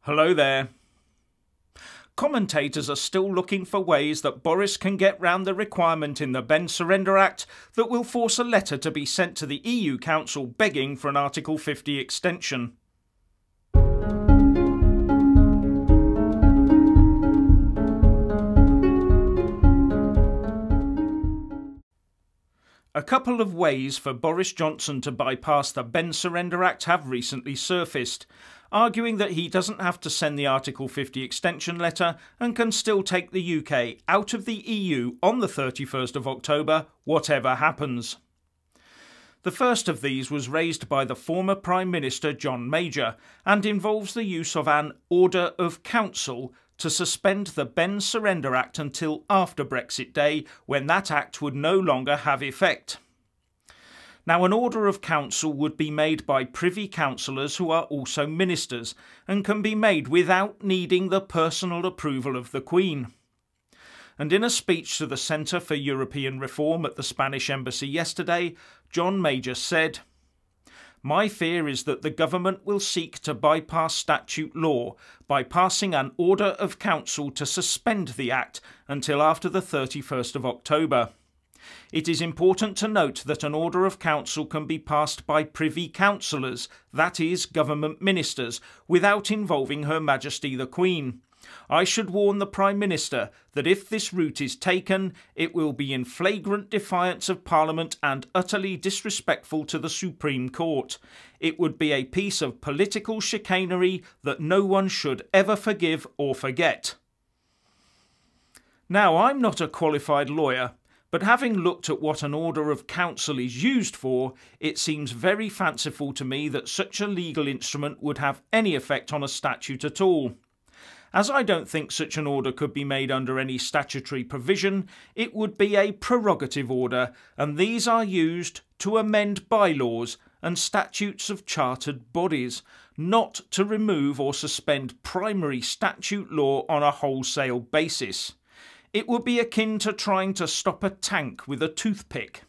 Hello there. Commentators are still looking for ways that Boris can get round the requirement in the Benn Surrender Act that will force a letter to be sent to the EU Council begging for an Article 50 extension. A couple of ways for Boris Johnson to bypass the Benn Surrender Act have recently surfaced, arguing that he doesn't have to send the Article 50 extension letter and can still take the UK out of the EU on the 31st of October, whatever happens. The first of these was raised by the former Prime Minister John Major and involves the use of an Order of Council to suspend the Benn Surrender Act until after Brexit Day, when that act would no longer have effect. Now, an Order of Council would be made by Privy Councillors who are also ministers, and can be made without needing the personal approval of the Queen. And in a speech to the Centre for European Reform at the Spanish Embassy yesterday, John Major said, "My fear is that the government will seek to bypass statute law by passing an Order of Council to suspend the Act until after the 31st of October. It is important to note that an Order of Council can be passed by Privy Councillors, that is, government ministers, without involving Her Majesty the Queen. I should warn the Prime Minister that if this route is taken, it will be in flagrant defiance of Parliament and utterly disrespectful to the Supreme Court. It would be a piece of political chicanery that no one should ever forgive or forget." Now, I'm not a qualified lawyer, but having looked at what an Order of Council is used for, it seems very fanciful to me that such a legal instrument would have any effect on a statute at all. As I don't think such an order could be made under any statutory provision, it would be a prerogative order, and these are used to amend bylaws and statutes of chartered bodies, not to remove or suspend primary statute law on a wholesale basis. It would be akin to trying to stop a tank with a toothpick.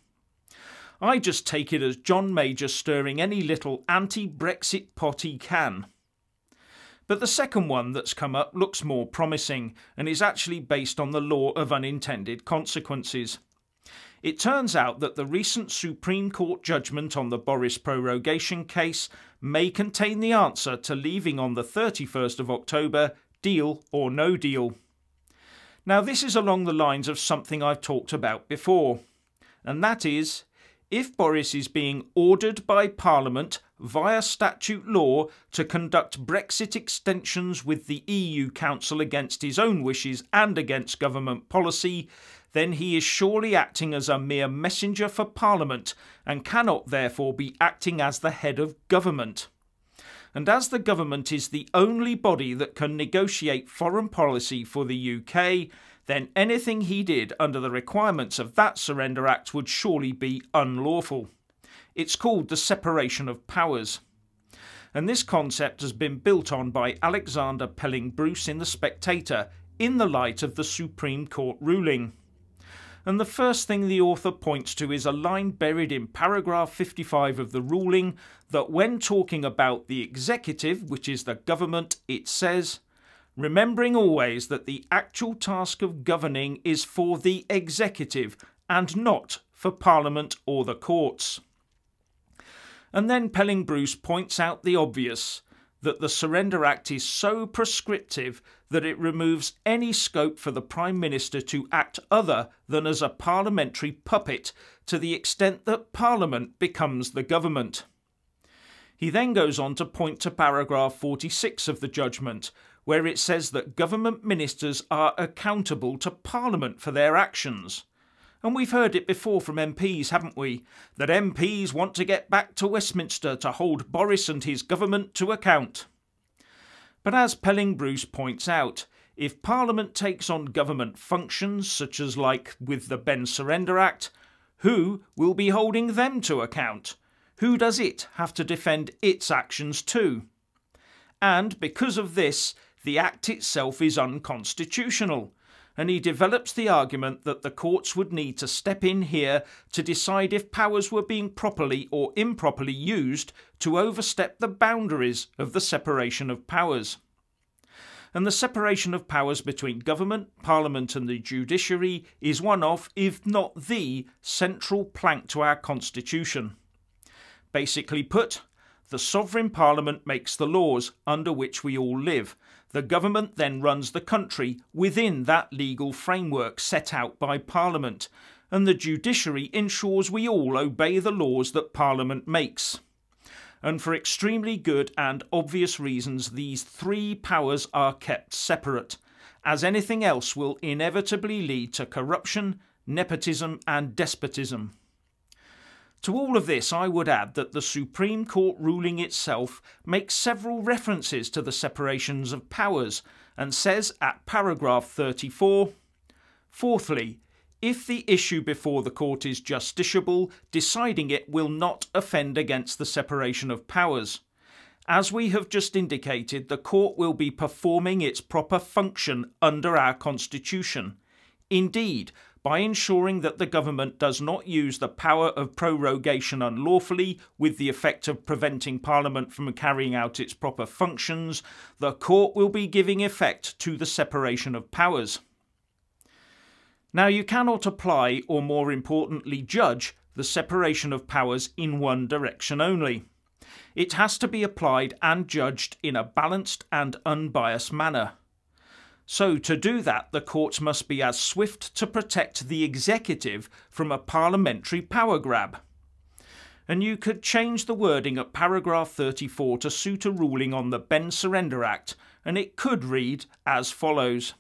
I just take it as John Major stirring any little anti-Brexit pot he can. But the second one that's come up looks more promising and is actually based on the law of unintended consequences. It turns out that the recent Supreme Court judgment on the Boris prorogation case may contain the answer to leaving on the 31st of October, deal or no deal. Now, this is along the lines of something I've talked about before, and that is, if Boris is being ordered by Parliament via statute law to conduct Brexit extensions with the EU Council against his own wishes and against government policy, then he is surely acting as a mere messenger for Parliament and cannot therefore be acting as the head of government. And as the government is the only body that can negotiate foreign policy for the UK, then anything he did under the requirements of that Surrender Act would surely be unlawful. It's called the separation of powers. And this concept has been built on by Alexander Pelling-Bruce in The Spectator in the light of the Supreme Court ruling. And the first thing the author points to is a line buried in paragraph 55 of the ruling that when talking about the executive, which is the government, it says, "Remembering always that the actual task of governing is for the executive and not for Parliament or the courts." And then Pelling-Bruce points out the obvious, that the Surrender Act is so prescriptive that it removes any scope for the Prime Minister to act other than as a parliamentary puppet to the extent that Parliament becomes the government. He then goes on to point to paragraph 46 of the judgment, where it says that government ministers are accountable to Parliament for their actions. And we've heard it before from MPs, haven't we? That MPs want to get back to Westminster to hold Boris and his government to account. But as Pelling-Bruce points out, if Parliament takes on government functions, such as like with the Benn Surrender Act, who will be holding them to account? Who does it have to defend its actions to? And because of this, the Act itself is unconstitutional. And he develops the argument that the courts would need to step in here to decide if powers were being properly or improperly used to overstep the boundaries of the separation of powers. and the separation of powers between government, parliament and the judiciary is one of, if not the, central plank to our constitution. Basically put, the sovereign parliament makes the laws under which we all live. The government then runs the country within that legal framework set out by parliament, and the judiciary ensures we all obey the laws that parliament makes. And for extremely good and obvious reasons, these three powers are kept separate, as anything else will inevitably lead to corruption, nepotism and despotism. To all of this, I would add that the Supreme Court ruling itself makes several references to the separations of powers and says at paragraph 34, "Fourthly, if the issue before the court is justiciable, deciding it will not offend against the separation of powers. As we have just indicated, the court will be performing its proper function under our constitution. Indeed, by ensuring that the government does not use the power of prorogation unlawfully with the effect of preventing Parliament from carrying out its proper functions, the court will be giving effect to the separation of powers." Now, you cannot apply, or more importantly judge, the separation of powers in one direction only. It has to be applied and judged in a balanced and unbiased manner. So to do that, the courts must be as swift to protect the executive from a parliamentary power grab. And you could change the wording at paragraph 34 to suit a ruling on the Benn Surrender Act, and it could read as follows.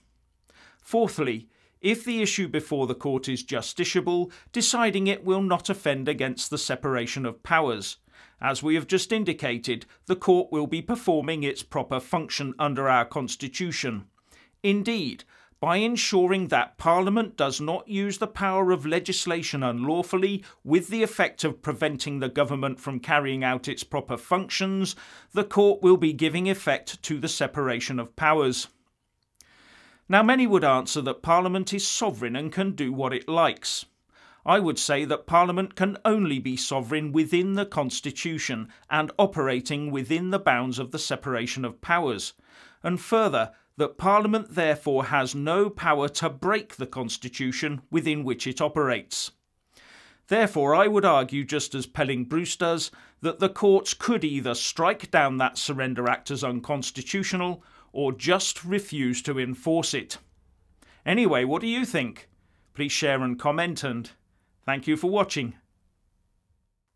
Fourthly, if the issue before the court is justiciable, deciding it will not offend against the separation of powers. As we have just indicated, the court will be performing its proper function under our constitution. Indeed, by ensuring that Parliament does not use the power of legislation unlawfully with the effect of preventing the government from carrying out its proper functions, the court will be giving effect to the separation of powers. Now, many would answer that Parliament is sovereign and can do what it likes. I would say that Parliament can only be sovereign within the Constitution and operating within the bounds of the separation of powers, and further, that Parliament therefore has no power to break the Constitution within which it operates. Therefore, I would argue, just as Pelling-Bruce does, that the courts could either strike down that Surrender Act as unconstitutional or just refuse to enforce it. Anyway, what do you think? Please share and comment, and thank you for watching.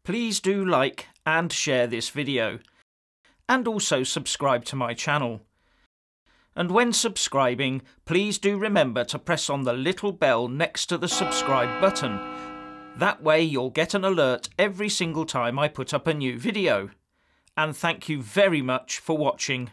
Please do like and share this video, and also subscribe to my channel. And when subscribing, please do remember to press on the little bell next to the subscribe button. That way you'll get an alert every single time I put up a new video. And thank you very much for watching.